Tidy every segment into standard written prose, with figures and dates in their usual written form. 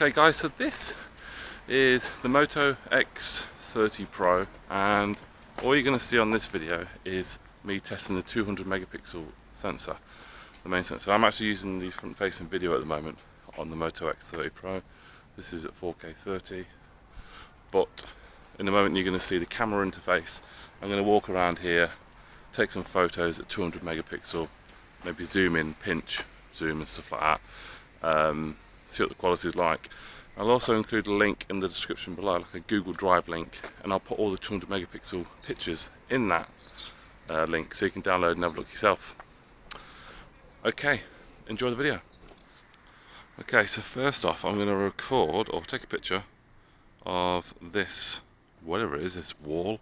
Okay guys, so this is the Moto X30 Pro, and all you're going to see on this video is me testing the 200 megapixel sensor, the main sensor. I'm actually using the front facing video at the moment on the Moto X30 Pro. This is at 4K 30, but in a moment you're going to see the camera interface. I'm going to walk around here, take some photos at 200 megapixel, maybe zoom in, pinch, zoom and stuff like that. See what the quality is like. I'll also include a link in the description below, like a Google Drive link, and I'll put all the 200 megapixel pictures in that link so you can download and have a look yourself. Okay, enjoy the video. Okay, so first off I'm going to record or take a picture of this, whatever it is, this wall.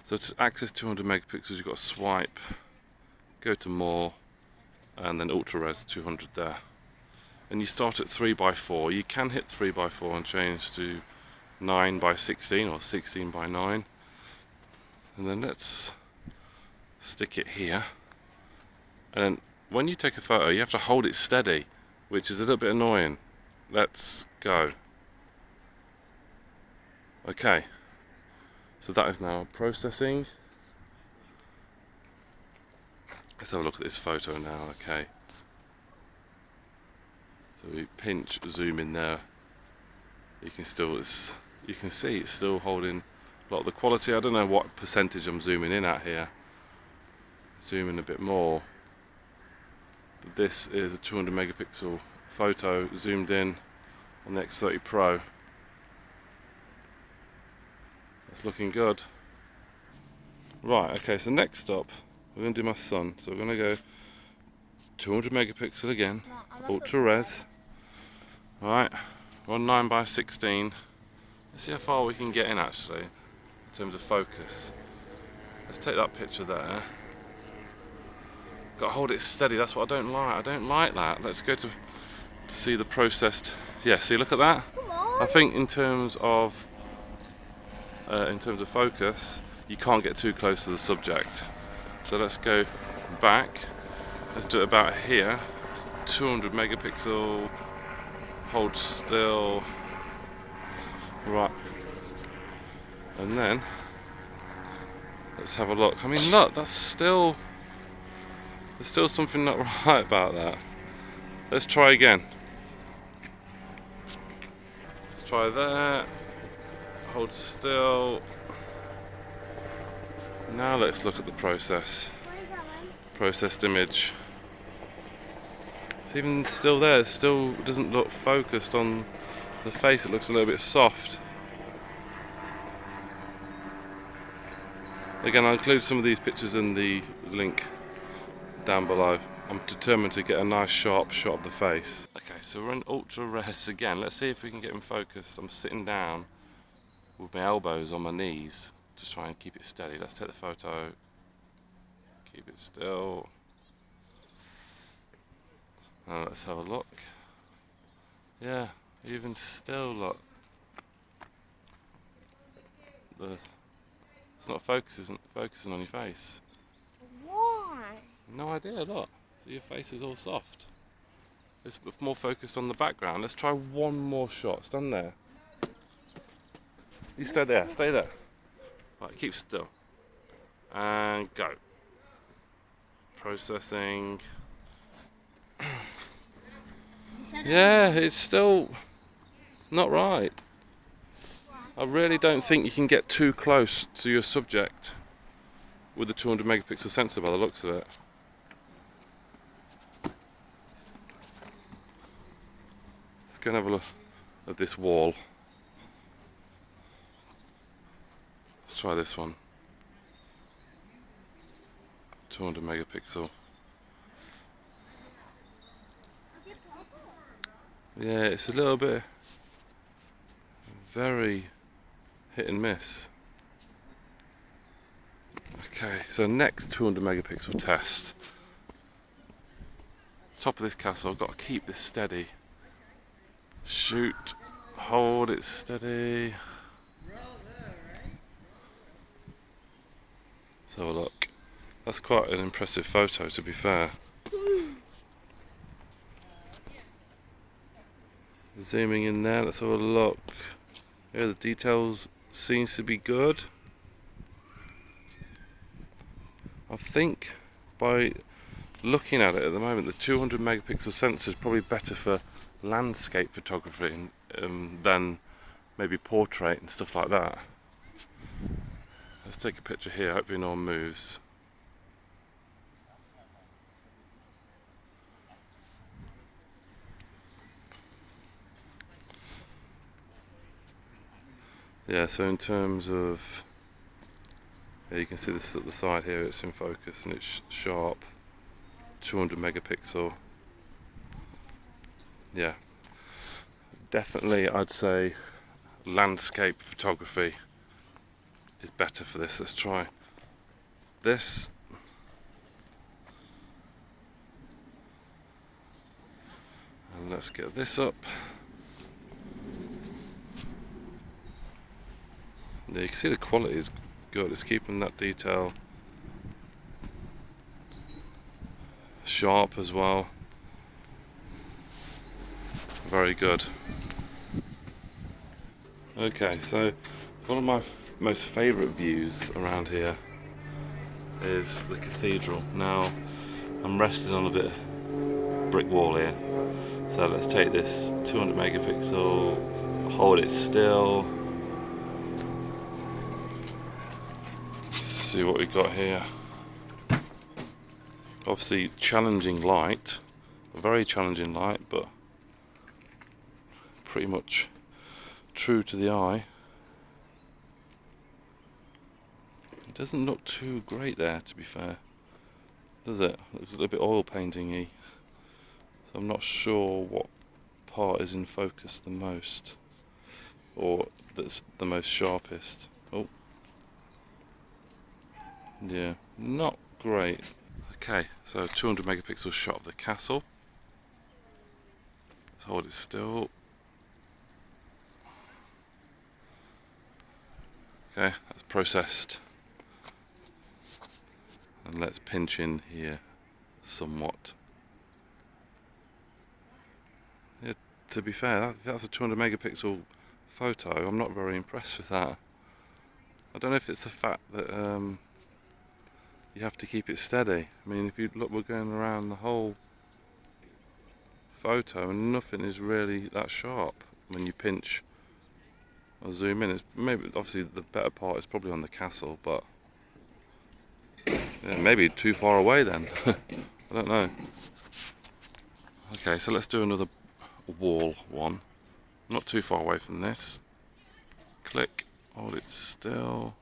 So to access 200 megapixels you've got to swipe, go to more, and then ultra res 200 there. And you start at 3x4. You can hit 3x4 and change to 9x16 or 16x9. And then let's stick it here. And when you take a photo, you have to hold it steady, which is a little bit annoying. Let's go. Okay, so that is now processing. Let's have a look at this photo now. Okay. So we pinch, zoom in there. You can see it's still holding a lot of the quality. I don't know what percentage I'm zooming in at here. Zoom in a bit more. But this is a 200 megapixel photo zoomed in on the X30 Pro. That's looking good. Right, okay, so next up we're going to do my son. So we're going to go 200 megapixel again, ultra res. Alright, we're on 9x16. Let's see how far we can get in actually, in terms of focus. Let's take that picture there. Got to hold it steady, that's what I don't like. I don't like that. Let's go to see the processed. Yeah, see, look at that. I think in terms of focus, you can't get too close to the subject. So let's go back. Let's do it about here. It's 200 megapixel. Hold still. Right. And then let's have a look. I mean, look, there's still something not right about that. Let's try again. Let's try that. Hold still. Now let's look at the processed image. It's even still there. It still doesn't look focused on the face. It looks a little bit soft. Again, I'll include some of these pictures in the link down below. I'm determined to get a nice sharp shot of the face. Okay, so we're in ultra res again. Let's see if we can get him focused. I'm sitting down with my elbows on my knees to try and keep it steady. Let's take the photo. Keep it still. Now let's have a look. Yeah, even still, look. It's not focusing on your face. Why? No idea, look. So your face is all soft. It's more focused on the background. Let's try one more shot. Stand there. You stay there, stay there. Right, keep still. And go. Processing. Yeah, it's still not right. I really don't think you can get too close to your subject with the 200 megapixel sensor by the looks of it. Let's go and have a look at this wall. Let's try this one. 200 megapixel. Yeah, it's a little bit very hit and miss. Okay, so next 200 megapixel test. Top of this castle, I've got to keep this steady. Shoot, hold it steady. Let's have a look. That's quite an impressive photo, to be fair. Zooming in there, let's have a look. Yeah, the details seems to be good. I think by looking at it at the moment, the 200 megapixel sensor is probably better for landscape photography than maybe portrait and stuff like that. Let's take a picture here, hopefully no one moves. Yeah, so in terms of, yeah, you can see this at the side here, it's in focus and it's sharp, 200 megapixel. Yeah, definitely I'd say landscape photography is better for this. Let's try this. And let's get this up. Yeah, you can see the quality is good. It's keeping that detail sharp as well. Very good. Okay, so one of my most favourite views around here is the cathedral. Now, I'm resting on a bit of brick wall here. So let's take this 200 megapixel, hold it still. See what we've got here. Obviously challenging light, a very challenging light, but pretty much true to the eye. It doesn't look too great there, to be fair, does it? It looks a little bit oil painting-y. So I'm not sure what part is in focus the most, or that's the most sharpest. Oh, yeah, not great. Okay, so 200 megapixel shot of the castle. Let's hold it still. Okay, that's processed. And let's pinch in here somewhat. Yeah, to be fair, that's a 200 megapixel photo. I'm not very impressed with that. I don't know if it's the fact that you have to keep it steady. I mean, if you look, we're going around the whole photo and nothing is really that sharp when you pinch or zoom in. It's maybe, obviously the better part is probably on the castle, but yeah, maybe too far away then. I don't know. Okay, so let's do another wall one. Not too far away from this. Click, hold it still.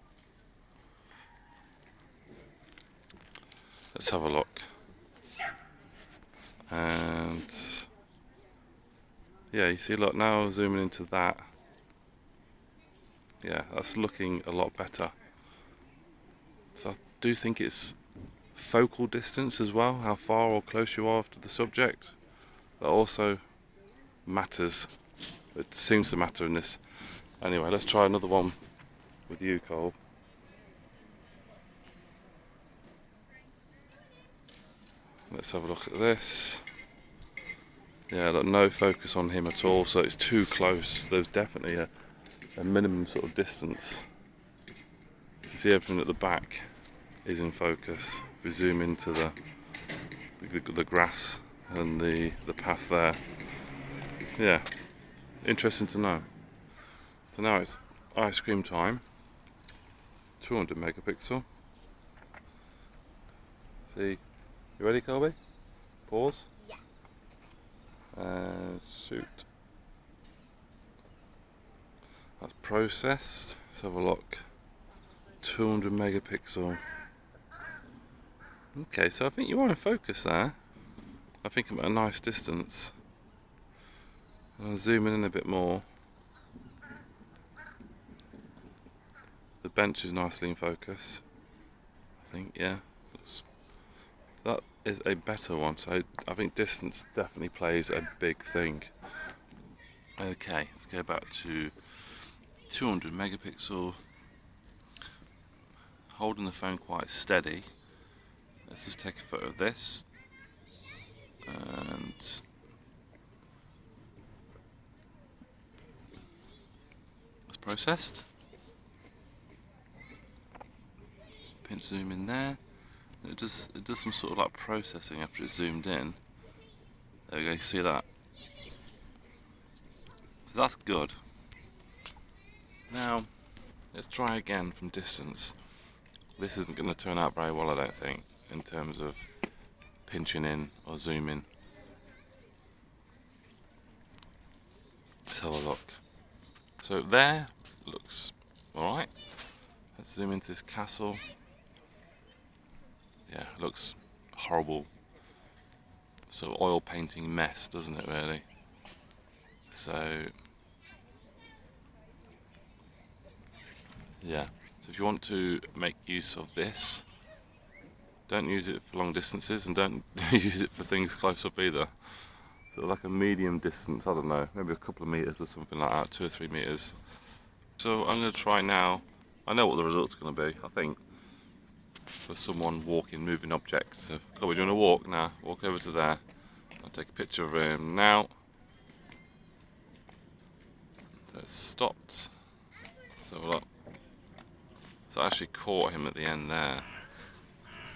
Let's have a look. And yeah, you see, look, now zooming into that. Yeah, that's looking a lot better. So I do think it's focal distance as well, how far or close you are to the subject. That also matters. It seems to matter in this. Anyway, let's try another one with you, Cole. Let's have a look at this. Yeah, look, no focus on him at all, so it's too close. There's definitely a minimum sort of distance. You can see everything at the back is in focus. If we zoom into the grass and the path there. Yeah, interesting to know. So now it's ice cream time. 200 megapixel. See, you ready, Colby? Pause. Yeah. And shoot. That's processed. Let's have a look. 200 megapixel. Okay, so I think you are in focus there. I think I'm at a nice distance. I'll zoom in a bit more. The bench is nicely in focus. I think, yeah. That is a better one. So I think distance definitely plays a big thing. Okay, let's go back to 200 megapixel. Holding the phone quite steady. Let's just take a photo of this. And processed. Pinch zoom in there. It does some sort of like processing after it's zoomed in. There we go, you see that? So that's good. Now, let's try again from distance. This isn't going to turn out very well, I don't think, in terms of pinching in or zooming. Let's have a look. So there, looks alright. Let's zoom into this castle. Yeah, it looks horrible. Sort of oil painting mess, doesn't it, really? So, yeah. So if you want to make use of this, don't use it for long distances and don't use it for things close up either. So like a medium distance, I don't know, maybe a couple of meters or something like that, 2 or 3 meters. So I'm going to try now. I know what the result's going to be, I think, for someone walking, moving objects. So, oh, we're doing a walk now. Walk over to there. I'll take a picture of him now. So it's stopped. So look. So I actually caught him at the end there.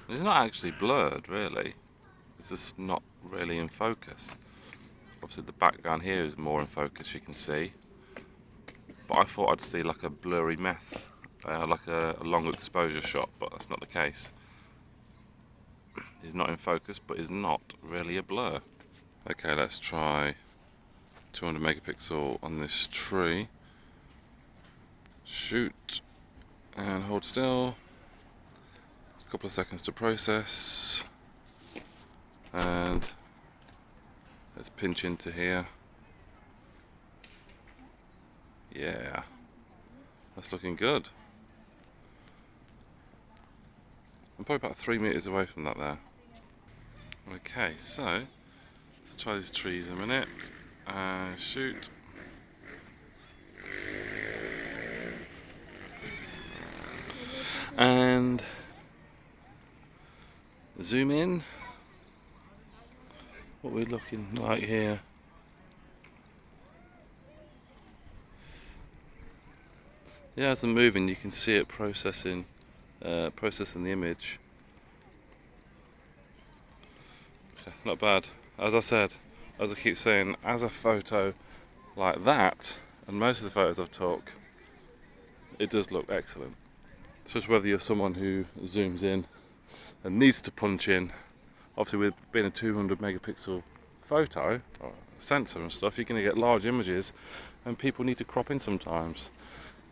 It's not actually blurred, really. It's just not really in focus. Obviously the background here is more in focus, you can see. But I thought I'd see like a blurry mess, like a long exposure shot, but that's not the case. He's not in focus, but he's not really a blur. Okay, let's try 200 megapixel on this tree. Shoot. And hold still. A couple of seconds to process. And let's pinch into here. Yeah, that's looking good. I'm probably about 3 meters away from that there. Okay, so let's try these trees a minute. Shoot. And zoom in. What we're looking like here. Yeah, as I'm moving, you can see it processing the image. Okay, not bad. As I said, as I keep saying, as a photo like that, and most of the photos I've took, it does look excellent. So it's whether you're someone who zooms in and needs to punch in. Obviously, with being a 200 megapixel photo or sensor and stuff, you're going to get large images, and people need to crop in sometimes.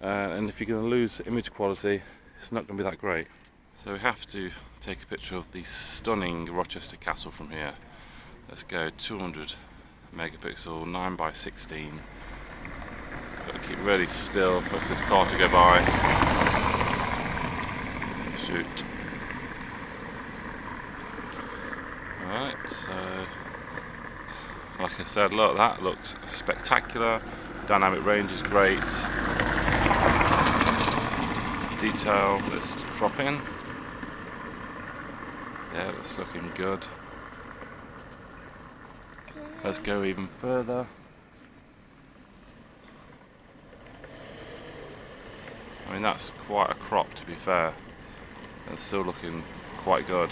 And if you're going to lose image quality, it's not going to be that great. So we have to take a picture of the stunning Rochester Castle from here. Let's go 200 megapixel, 9x16. Got to keep really still, wait for this car to go by. Shoot. Alright, so like I said, look, that looks spectacular. Dynamic range is great. Detail, let's crop in. Yeah, that's looking good. Let's go even further. I mean, that's quite a crop, to be fair. It's still looking quite good.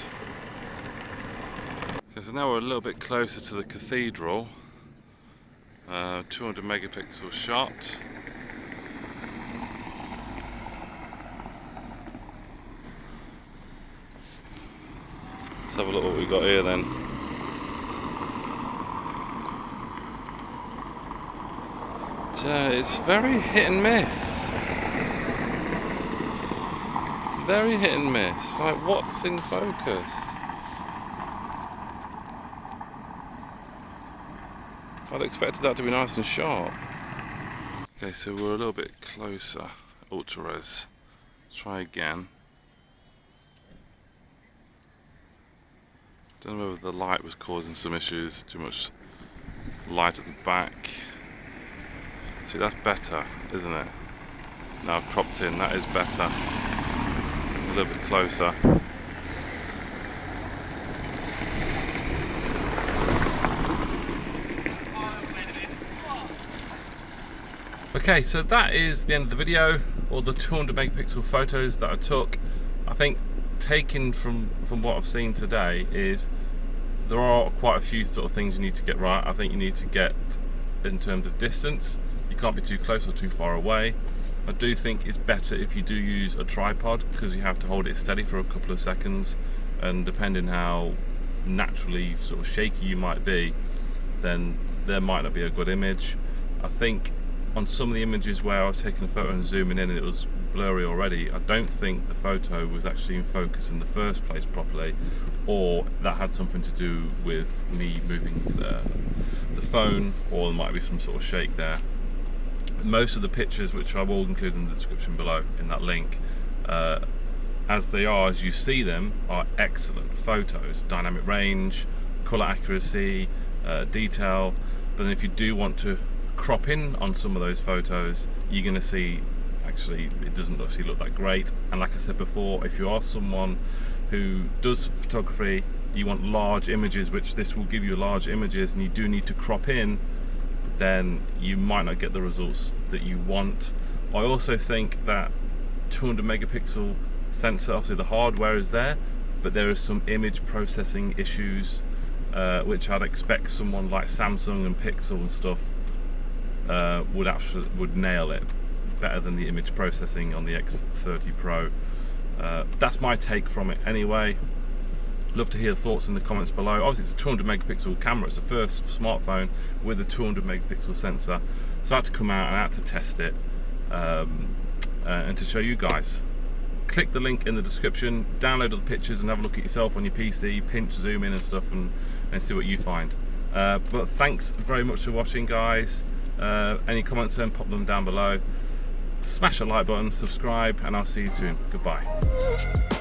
Okay, so now we're a little bit closer to the cathedral. 200 megapixel shot. Let's have a look what we've got here then. It's very hit and miss. Very hit and miss. Like, what's in focus? I'd expected that to be nice and sharp. Okay, so we're a little bit closer. Ultra res. Let's try again. Don't know whether the light was causing some issues. Too much light at the back. See, that's better, isn't it? Now I've cropped in, that is better. A little bit closer. Okay, so that is the end of the video, all the 200 megapixel photos that I took. I think taken from what I've seen today is there are quite a few sort of things you need to get right. I think you need to get, in terms of distance, you can't be too close or too far away. I do think it's better if you do use a tripod, because you have to hold it steady for a couple of seconds, and depending how naturally sort of shaky you might be, then there might not be a good image. I think on some of the images where I was taking a photo and zooming in and it was blurry already, I don't think the photo was actually in focus in the first place properly, or that had something to do with me moving the phone, or there might be some sort of shake there. Most of the pictures, which I will include in the description below in that link, as they are, as you see them, are excellent photos. Dynamic range, colour accuracy, detail. But then if you do want to crop in on some of those photos, you're going to see actually it doesn't actually look that great. And like I said before, if you are someone who does photography, you want large images, which this will give you large images, and you do need to crop in, then you might not get the results that you want. I also think that 200 megapixel sensor, obviously the hardware is there, but there are some image processing issues which I'd expect someone like Samsung and Pixel and stuff would nail it better than the image processing on the X30 Pro. That's my take from it anyway. Love to hear thoughts in the comments below. Obviously it's a 200 megapixel camera, it's the first smartphone with a 200 megapixel sensor, so I had to come out and I had to test it and to show you guys. Click the link in the description, download all the pictures and have a look at yourself on your PC, pinch, zoom in and stuff, and see what you find. But thanks very much for watching, guys. Any comments then, pop them down below. Smash that like button, subscribe, and I'll see you soon. Goodbye.